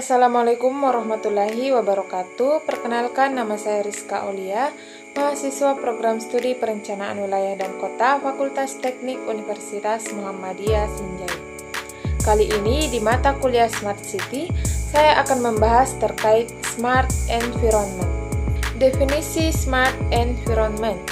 Assalamualaikum warahmatullahi wabarakatuh. Perkenalkan, nama saya Rizka Aulia, mahasiswa program studi perencanaan wilayah dan kota Fakultas Teknik Universitas Muhammadiyah Sinjai. Kali ini di mata kuliah Smart City, saya akan membahas terkait Smart Environment. Definisi Smart Environment.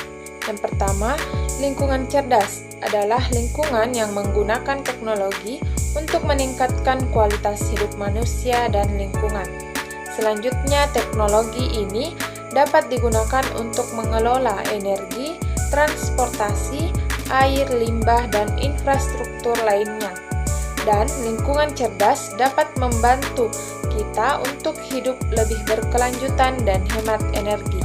Yang pertama, lingkungan cerdas adalah lingkungan yang menggunakan teknologi untuk meningkatkan kualitas hidup manusia dan lingkungan. Selanjutnya, teknologi ini dapat digunakan untuk mengelola energi, transportasi, air, limbah, dan infrastruktur lainnya. Dan lingkungan cerdas dapat membantu kita untuk hidup lebih berkelanjutan dan hemat energi.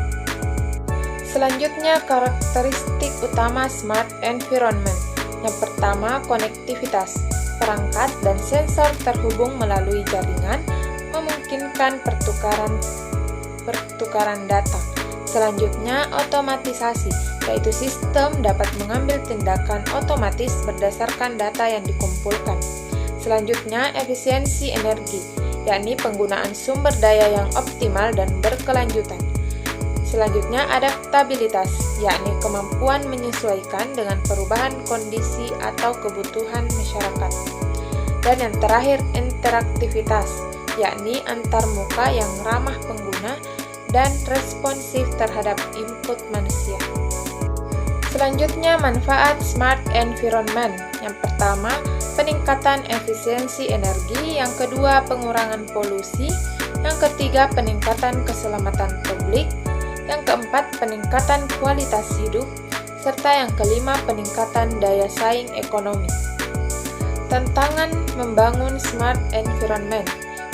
Selanjutnya, karakteristik utama Smart Environment. Yang pertama, konektivitas. Perangkat dan sensor terhubung melalui jaringan, memungkinkan pertukaran data. Selanjutnya, otomatisasi, yaitu sistem dapat mengambil tindakan otomatis berdasarkan data yang dikumpulkan. Selanjutnya, efisiensi energi, yakni penggunaan sumber daya yang optimal dan berkelanjutan. Selanjutnya, adaptabilitas, yakni kemampuan menyesuaikan dengan perubahan kondisi atau kebutuhan masyarakat. Dan yang terakhir, interaktivitas, yakni antarmuka yang ramah pengguna dan responsif terhadap input manusia. Selanjutnya, manfaat Smart Environment. Yang pertama, peningkatan efisiensi energi. Yang kedua, pengurangan polusi. Yang ketiga, peningkatan keselamatan publik. Yang keempat, peningkatan kualitas hidup, serta yang kelima, peningkatan daya saing ekonomi. Tantangan membangun Smart Environment.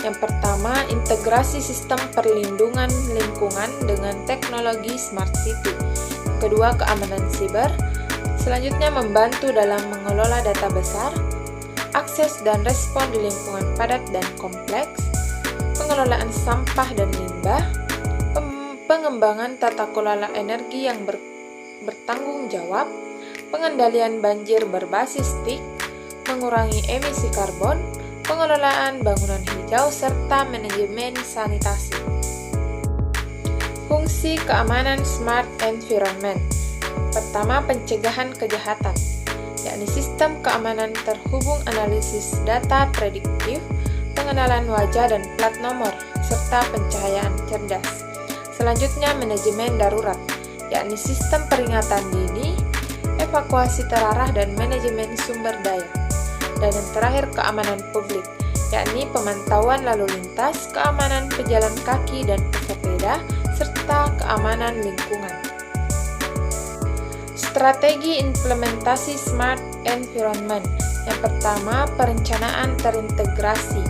Yang pertama, integrasi sistem perlindungan lingkungan dengan teknologi Smart City. Yang kedua, keamanan siber. Selanjutnya, membantu dalam mengelola data besar, akses dan respon di lingkungan padat dan kompleks, pengelolaan sampah dan limbah, pengembangan tata kelola energi yang bertanggung jawab, pengendalian banjir berbasis TIC, mengurangi emisi karbon, pengelolaan bangunan hijau, serta manajemen sanitasi. Fungsi keamanan Smart Environment. Pertama, pencegahan kejahatan, yakni sistem keamanan terhubung analisis data prediktif, pengenalan wajah dan plat nomor, serta pencahayaan cerdas. Selanjutnya, manajemen darurat, yakni sistem peringatan dini, evakuasi terarah, dan manajemen sumber daya. Dan yang terakhir, keamanan publik, yakni pemantauan lalu lintas, keamanan pejalan kaki dan pesepeda, serta keamanan lingkungan. Strategi implementasi Smart Environment. Yang pertama, perencanaan terintegrasi.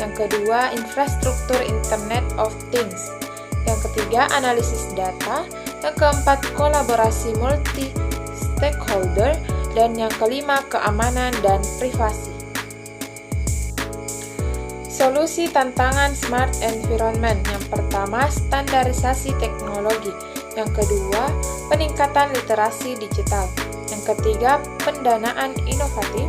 Yang kedua, infrastruktur Internet of Things. Yang ketiga, analisis data. Yang keempat, kolaborasi multi-stakeholder. Dan yang kelima, keamanan dan privasi. Solusi tantangan Smart Environment. Yang pertama, standarisasi teknologi. Yang kedua, peningkatan literasi digital. Yang ketiga, pendanaan inovatif.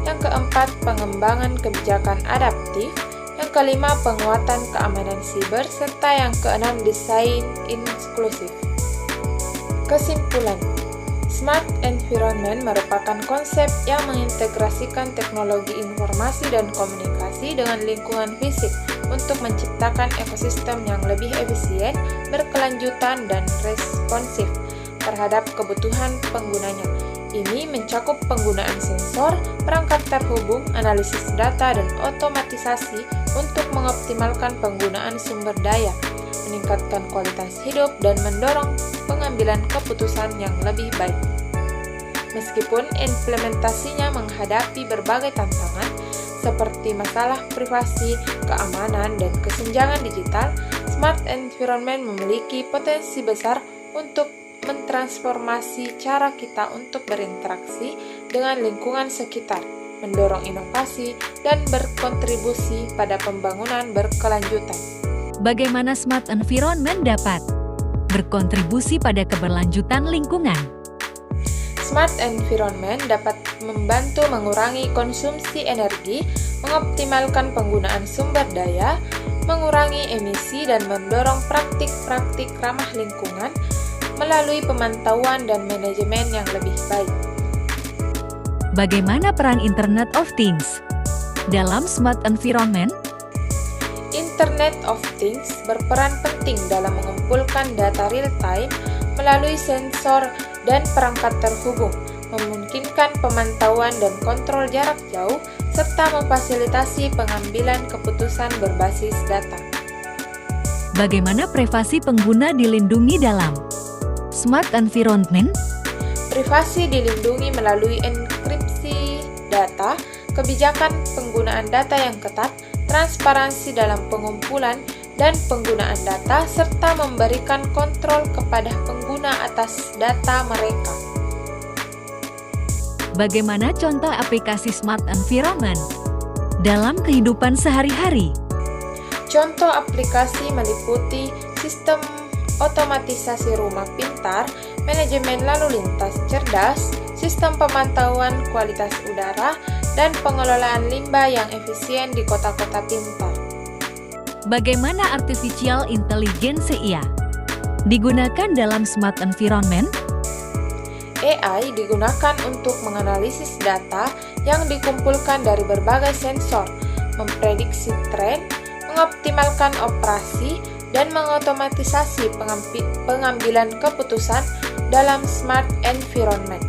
Yang keempat, pengembangan kebijakan adaptif. Yang kelima, penguatan keamanan siber, serta yang keenam, desain inklusif. Kesimpulan, Smart Environment merupakan konsep yang mengintegrasikan teknologi informasi dan komunikasi dengan lingkungan fisik untuk menciptakan ekosistem yang lebih efisien, berkelanjutan, dan responsif terhadap kebutuhan penggunanya. Ini mencakup penggunaan sensor, perangkat terhubung, analisis data, dan otomatisasi untuk mengoptimalkan penggunaan sumber daya, meningkatkan kualitas hidup, dan mendorong pengambilan keputusan yang lebih baik. Meskipun implementasinya menghadapi berbagai tantangan, seperti masalah privasi, keamanan, dan kesenjangan digital, Smart Environment memiliki potensi besar untuk mentransformasi cara kita untuk berinteraksi dengan lingkungan sekitar, mendorong inovasi, dan berkontribusi pada pembangunan berkelanjutan. Bagaimana Smart Environment dapat berkontribusi pada keberlanjutan lingkungan? Smart Environment dapat membantu mengurangi konsumsi energi, mengoptimalkan penggunaan sumber daya, mengurangi emisi dan mendorong praktik-praktik ramah lingkungan melalui pemantauan dan manajemen yang lebih baik. Bagaimana peran Internet of Things dalam smart environment? Internet of Things berperan penting dalam mengumpulkan data real-time melalui sensor dan perangkat terhubung, memungkinkan pemantauan dan kontrol jarak jauh, serta memfasilitasi pengambilan keputusan berbasis data. Bagaimana privasi pengguna dilindungi dalam smart environment? Privasi dilindungi melalui enkripsi data, kebijakan penggunaan data yang ketat, transparansi dalam pengumpulan dan penggunaan data, serta memberikan kontrol kepada pengguna atas data mereka. Bagaimana contoh aplikasi smart environment dalam kehidupan sehari-hari? Contoh aplikasi meliputi sistem otomatisasi rumah pintar, manajemen lalu lintas cerdas, sistem pemantauan kualitas udara, dan pengelolaan limbah yang efisien di kota-kota pintar. Bagaimana artificial intelligence IA digunakan dalam smart environment? AI digunakan untuk menganalisis data yang dikumpulkan dari berbagai sensor, memprediksi tren, mengoptimalkan operasi, dan mengotomatisasi pengambilan keputusan dalam smart environment.